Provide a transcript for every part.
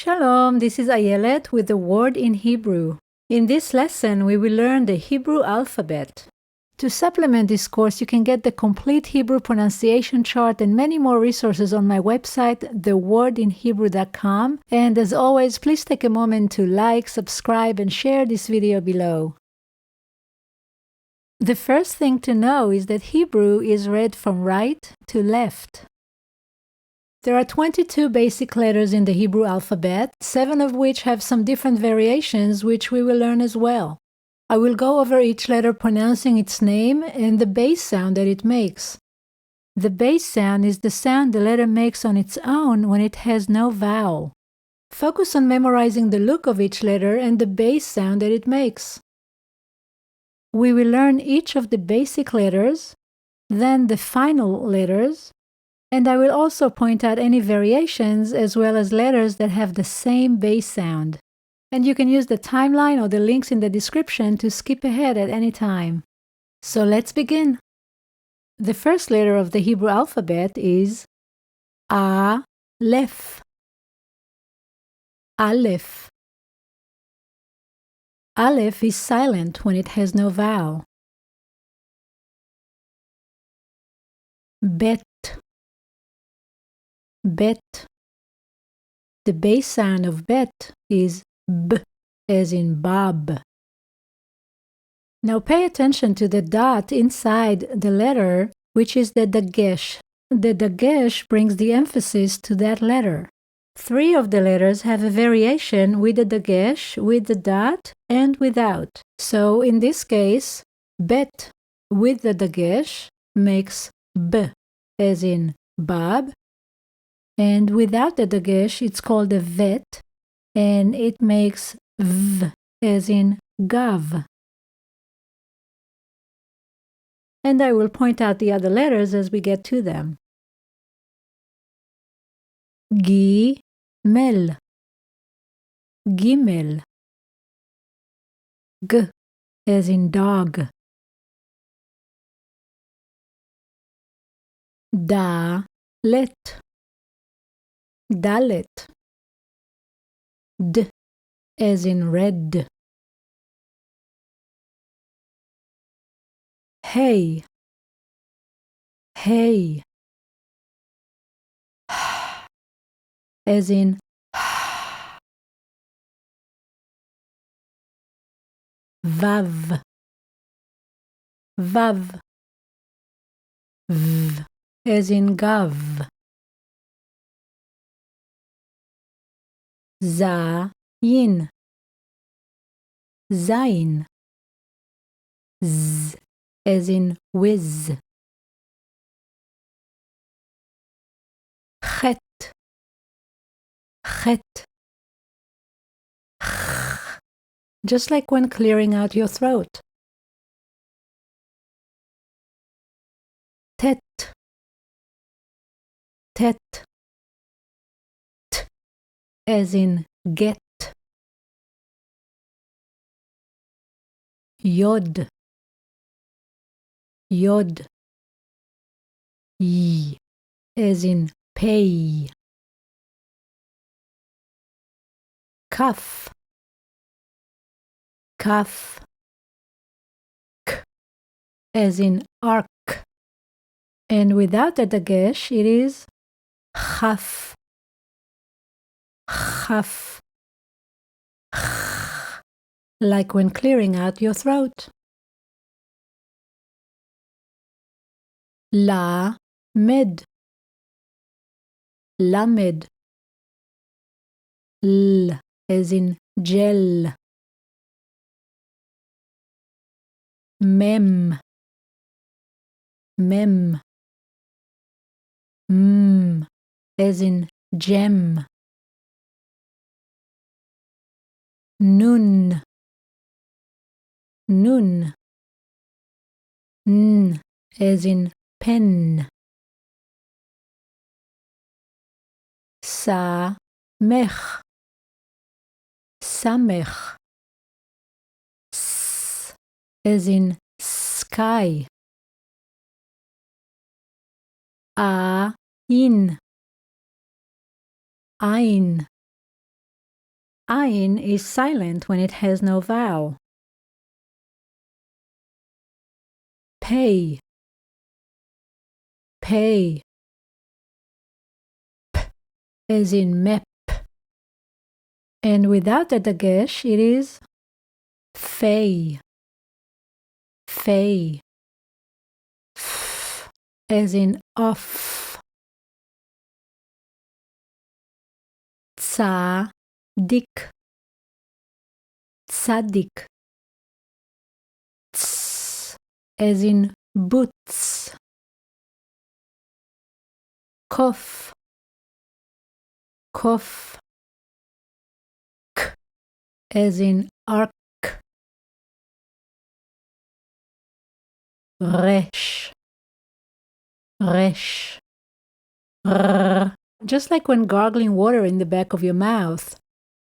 Shalom, this is Ayelet with the word in Hebrew. In this lesson, we will learn the Hebrew alphabet. To supplement this course, you can get the complete Hebrew pronunciation chart and many more resources on my website, thewordinhebrew.com. And as always, please take a moment to like, subscribe, and share this video below. The first thing to know is that Hebrew is read from right to left. There are 22 basic letters in the Hebrew alphabet, 7 of which have some different variations, which we will learn as well. I will go over each letter pronouncing its name and the base sound that it makes. The base sound is the sound the letter makes on its own when it has no vowel. Focus on memorizing the look of each letter and the base sound that it makes. We will learn each of the basic letters, then the final letters, and I will also point out any variations as well as letters that have the same base sound. And you can use the timeline or the links in the description to skip ahead at any time. So let's begin. The first letter of the Hebrew alphabet is Alef. Alef. Alef is silent when it has no vowel. Bet. Bet. The base sound of bet is b, as in Bob. Now pay attention to the dot inside the letter, which is the Dagesh. The Dagesh brings the emphasis to that letter. 3 of the letters have a variation with the Dagesh, with the dot, and without. So in this case, bet with the Dagesh makes b, as in Bob. And without the Dagesh, it's called a vet, and it makes v, as in gav. And I will point out the other letters as we get to them. Gimel. Gimel. G, as in dog. Dalet. Dalet. D, as in red. Hey. Hey. As in Vav. Vav. V, as in gav. Zayin. Zayin. Z, as in whiz. Khet. Khet. Just like when clearing out your throat. Tet. Tet. T, as in get. Yod. Yod. Y, as in pay. Khaf. Khaf. K, as in ark. And without the Dagesh, it is Khaf. Khaf. Like when clearing out your throat. Lamed. Lamed. L, as in gel. Mem. Mem. M, as in gem. Nun. Nun. N, as in pen. Samekh. Samekh. S, as in sky. Ayin. Ayin. Ayin is silent when it has no vowel. Pay, pay. P as in map. And without the Dagesh, it is fey, fey. F as in off. Tsadik, tsadik. Ts as in boots. Khaf, khaf. K as in ark. Resh, resh. R. Just like when gargling water in the back of your mouth.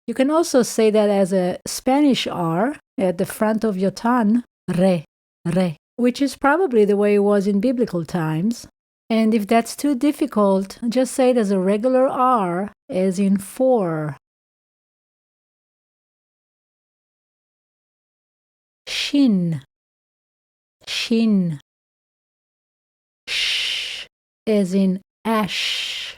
You can also say that as a Spanish R at the front of your tongue, re, re, which is probably the way it was in biblical times. And if that's too difficult, just say it as a regular R, as in for. Shin, shin. Sh, as in ash.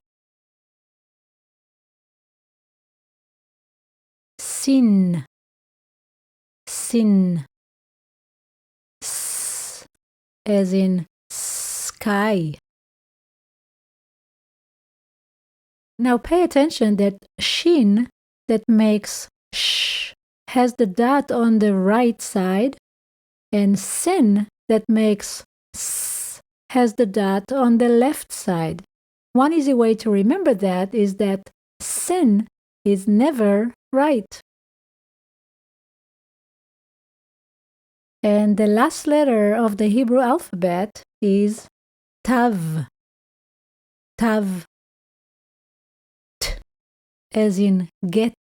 Sin, sin. S, as in sky. Now pay attention that shin that makes sh has the dot on the right side, and sin that makes s has the dot on the left side. One easy way to remember that is that sin is never right. And the last letter of the Hebrew alphabet is tav, tav. T as in get.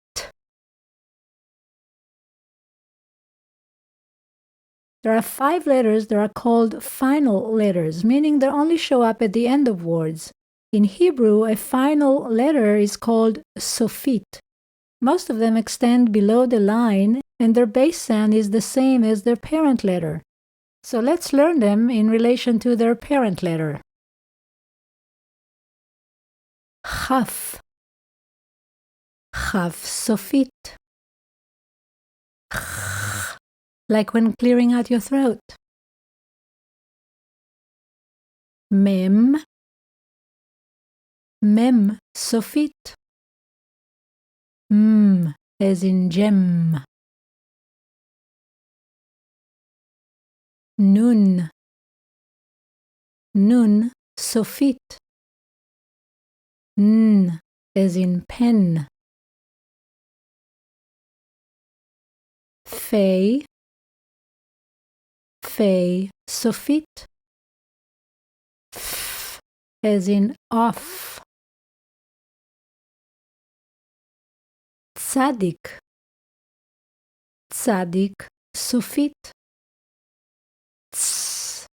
There are 5 letters that are called final letters, meaning they only show up at the end of words. In Hebrew, a final letter is called sofit. Most of them extend below the line, and their base sound is the same as their parent letter. So let's learn them in relation to their parent letter. Khaf, Khaf sofit. Like when clearing out your throat. Mem, mem sofit. As in gem. Nun, nun sofit. N as in pen. Fey, fey sofit. F as in off. Tsadik, tsadik sofit. Ts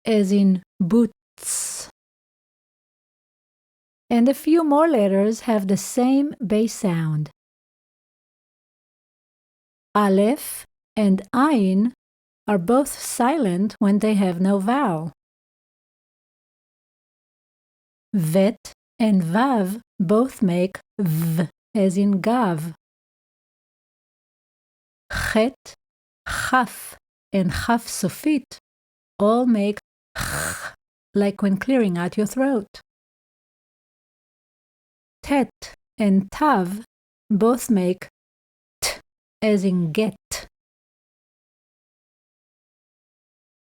as in boots. And a few more letters have the same base sound. Alef and Ayin are both silent when they have no vowel. Vet and Vav both make V as in gav. Khet, Khaf, and Khaf sofit all make ch, like when clearing out your throat. Tet and Tav both make t as in get.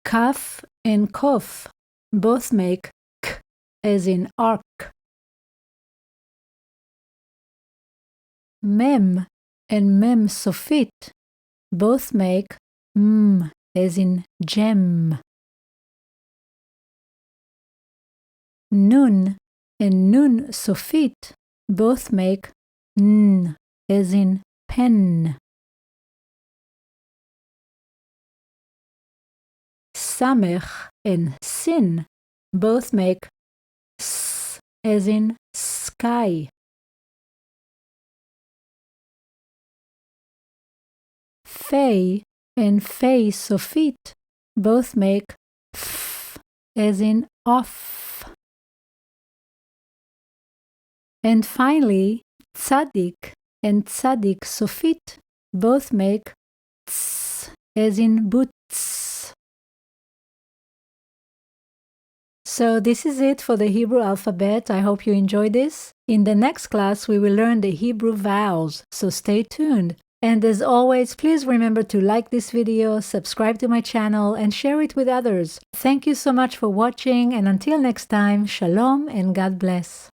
Kaf and Kof both make k as in ark. Mem and mem sofit both make as in gem. Nun and nun sofit both make n as in pen. Samekh and Sin both make s as in sky. Fei and Fei Sofit both make f, as in off. And finally, Tsadik and Tsadik Sofit both make ts, as in boots. So this is it for the Hebrew alphabet. I hope you enjoyed this. In the next class, we will learn the Hebrew vowels, so stay tuned. And as always, please remember to like this video, subscribe to my channel, and share it with others. Thank you so much for watching, and until next time, Shalom and God bless.